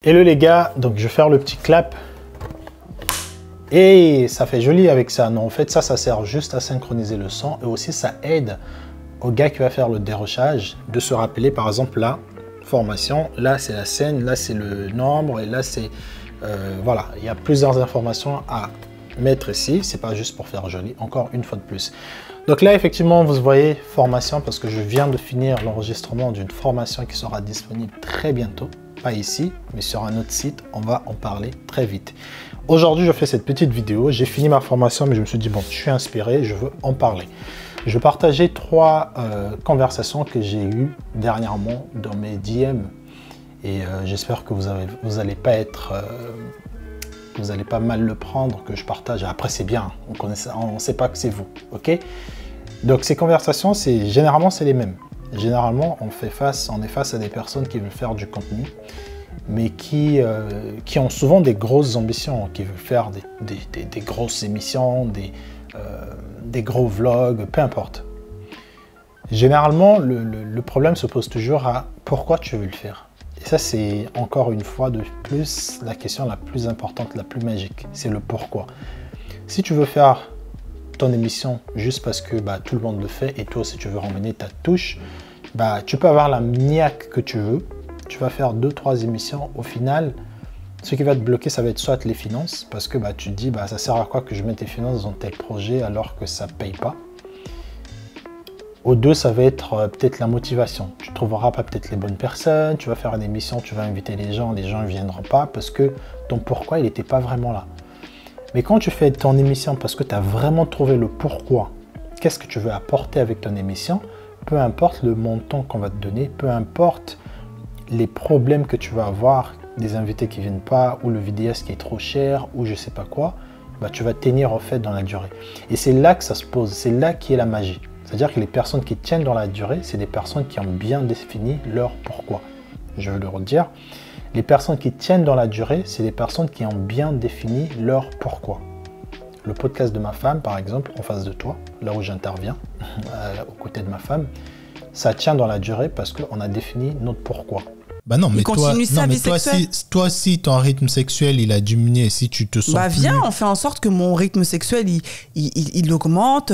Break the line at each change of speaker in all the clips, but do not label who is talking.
Hello les gars, donc je vais faire le petit clap. Et ça fait joli avec ça. Non, en fait, ça sert juste à synchroniser le son. Et aussi, ça aide au gars qui va faire le dérochage de se rappeler, par exemple, là, formation. Là, c'est la scène. Là, c'est le nombre. Et là, c'est... voilà, il y a plusieurs informations à mettre ici. C'est pas juste pour faire joli. Encore une fois de plus. Donc là, effectivement, vous voyez formation parce que je viens de finir l'enregistrement d'une formation qui sera disponible très bientôt. Pas ici, mais sur un autre site. On va en parler très vite. Aujourd'hui, je fais cette petite vidéo. J'ai fini ma formation, mais je me suis dit, bon, je suis inspiré, je veux en parler. Je vais partager 3 conversations que j'ai eues dernièrement dans mes DM. Et j'espère que vous allez pas être... vous allez pas mal le prendre, que je partage. Après, c'est bien, on ne sait pas que c'est vous, ok? Donc, ces conversations, généralement, c'est les mêmes. Généralement, on est face à des personnes qui veulent faire du contenu, mais qui ont souvent des grosses ambitions, qui veulent faire des grosses émissions, des gros vlogs, peu importe. Généralement, le problème se pose toujours à pourquoi tu veux le faire. Et ça, c'est encore une fois de plus la question la plus importante, la plus magique, c'est le pourquoi. Si tu veux faire ton émission juste parce que tout le monde le fait et toi aussi tu veux ramener ta touche, tu peux avoir la niaque que tu veux. Tu vas faire 2-3 émissions. Au final, ce qui va te bloquer, ça va être soit les finances, parce que tu te dis, ça sert à quoi que je mette tes finances dans tel projet alors que ça ne paye pas. Au 2, ça va être peut-être la motivation. Tu ne trouveras pas peut-être les bonnes personnes, tu vas faire une émission, tu vas inviter les gens ne viendront pas parce que ton pourquoi, il n'était pas vraiment là. Mais quand tu fais ton émission parce que tu as vraiment trouvé le pourquoi, qu'est-ce que tu veux apporter avec ton émission, peu importe le montant qu'on va te donner, peu importe les problèmes que tu vas avoir, des invités qui ne viennent pas, ou le vidéaste qui est trop cher, ou je sais pas quoi, tu vas tenir en fait dans la durée. Et c'est là que ça se pose, c'est là qui est la magie. C'est-à-dire que les personnes qui tiennent dans la durée, c'est des personnes qui ont bien défini leur pourquoi. Je veux le redire. Les personnes qui tiennent dans la durée, c'est des personnes qui ont bien défini leur pourquoi. Le podcast de ma femme, par exemple, en face de toi, là où j'interviens, aux côtés de ma femme, ça tient dans la durée parce qu'on a défini notre pourquoi.
Non, mais toi, si ton rythme sexuel il a diminué, si tu te sens
viens, on fait en sorte que mon rythme sexuel il augmente.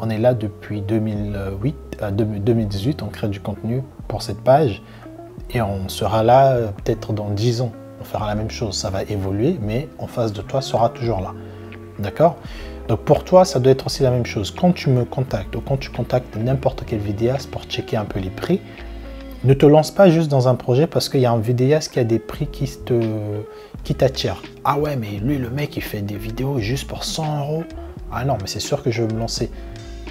On est là depuis 2018, on crée du contenu pour cette page et on sera là peut-être dans 10 ans. On fera la même chose, ça va évoluer, mais en face de toi sera toujours là. D'accord? Donc pour toi, ça doit être aussi la même chose. Quand tu me contactes ou quand tu contactes n'importe quel vidéaste pour checker un peu les prix, ne te lance pas juste dans un projet parce qu'il y a un vidéaste qui a des prix qui t'attirent. Ah ouais, mais lui, le mec, il fait des vidéos juste pour 100 €. Ah non, mais c'est sûr que je vais me lancer.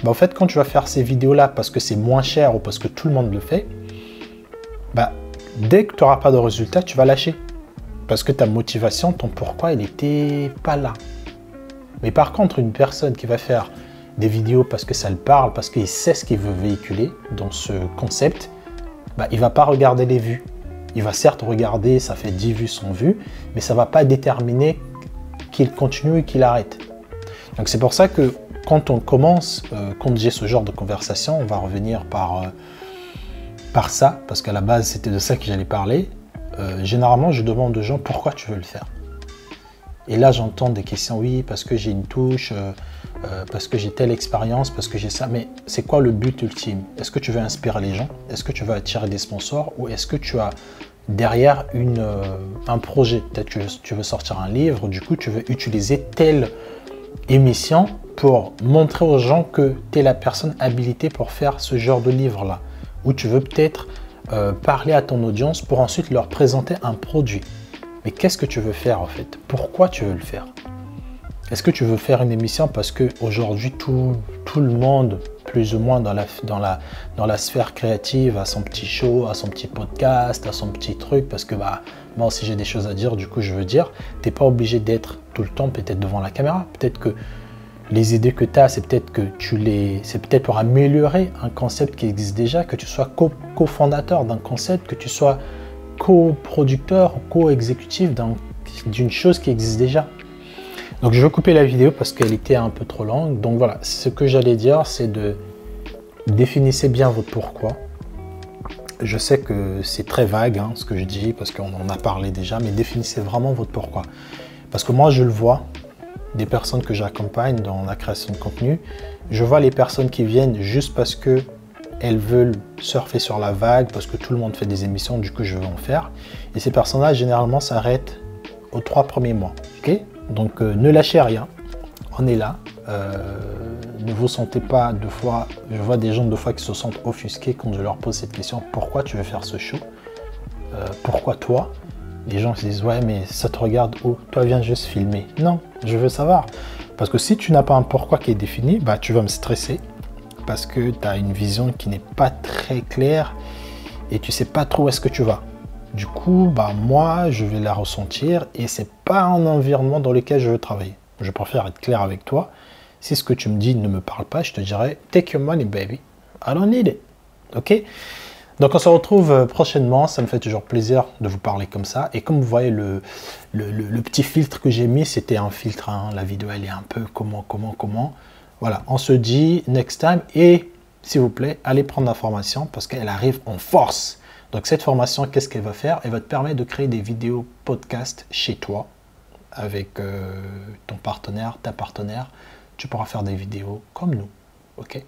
En fait, quand tu vas faire ces vidéos-là parce que c'est moins cher ou parce que tout le monde le fait, dès que tu n'auras pas de résultat, tu vas lâcher. Parce que ta motivation, ton pourquoi, il n'était pas là. Mais par contre, une personne qui va faire des vidéos parce que ça le parle, parce qu'il sait ce qu'il veut véhiculer dans ce concept, il ne va pas regarder les vues. Il va certes regarder, ça fait 10 vues, 100 vues, mais ça ne va pas déterminer qu'il continue et qu'il arrête. Donc c'est pour ça que quand on commence, quand j'ai ce genre de conversation, on va revenir par ça, parce qu'à la base c'était de ça que j'allais parler. Généralement, je demande aux gens pourquoi tu veux le faire. Et là, j'entends des questions, oui, parce que j'ai une touche, parce que j'ai telle expérience, parce que j'ai ça. Mais c'est quoi le but ultime? Est-ce que tu veux inspirer les gens? Est-ce que tu veux attirer des sponsors? Ou est-ce que tu as derrière un projet? Peut-être que tu veux sortir un livre, du coup, tu veux utiliser telle émission pour montrer aux gens que tu es la personne habilitée pour faire ce genre de livre-là. Ou tu veux peut-être parler à ton audience pour ensuite leur présenter un produit. Mais qu'est-ce que tu veux faire en fait? Pourquoi tu veux le faire? Est-ce que tu veux faire une émission parce qu'aujourd'hui tout le monde, plus ou moins dans la sphère créative, a son petit show, a son petit podcast, a son petit truc, parce que moi aussi j'ai des choses à dire, du coup je veux dire, tu n'es pas obligé d'être tout le temps peut-être devant la caméra. Peut-être que les idées que tu as, c'est peut-être pour améliorer un concept qui existe déjà, que tu sois cofondateur d'un concept, que tu sois coproducteur, co-exécutif d'une chose qui existe déjà. Donc je vais couper la vidéo parce qu'elle était un peu trop longue. Donc voilà, ce que j'allais dire, c'est de définissez bien votre pourquoi. je sais que c'est très vague hein, ce que je dis parce qu'on en a parlé déjà, mais définissez vraiment votre pourquoi. Parce que moi, je le vois, des personnes que j'accompagne dans la création de contenu, je vois les personnes qui viennent juste parce que elles veulent surfer sur la vague, parce que tout le monde fait des émissions, du coup je veux en faire. Et ces personnes-là, généralement, s'arrêtent aux 3 premiers mois. Okay, donc ne lâchez rien, on est là. Ne vous sentez pas deux fois, je vois des gens deux fois qui se sentent offusqués quand je leur pose cette question, pourquoi tu veux faire ce show, pourquoi toi? Les gens se disent ouais mais ça te regarde où? Toi viens juste filmer. Non, je veux savoir. Parce que si tu n'as pas un pourquoi qui est défini, bah tu vas me stresser parce que tu as une vision qui n'est pas très claire et tu sais pas trop où est-ce que tu vas. Du coup, bah moi je vais la ressentir et c'est pas un environnement dans lequel je veux travailler. Je préfère être clair avec toi. Si ce que tu me dis ne me parle pas, je te dirais take your money baby, I don't need it. Ok? Donc on se retrouve prochainement, ça me fait toujours plaisir de vous parler comme ça. Et comme vous voyez, le petit filtre que j'ai mis, c'était un filtre, hein. La vidéo elle est un peu comment. Voilà, on se dit next time et s'il vous plaît, allez prendre la formation parce qu'elle arrive en force. Donc cette formation, qu'est-ce qu'elle va faire? Elle va te permettre de créer des vidéos podcast chez toi avec ton partenaire, ta partenaire. Tu pourras faire des vidéos comme nous, ok?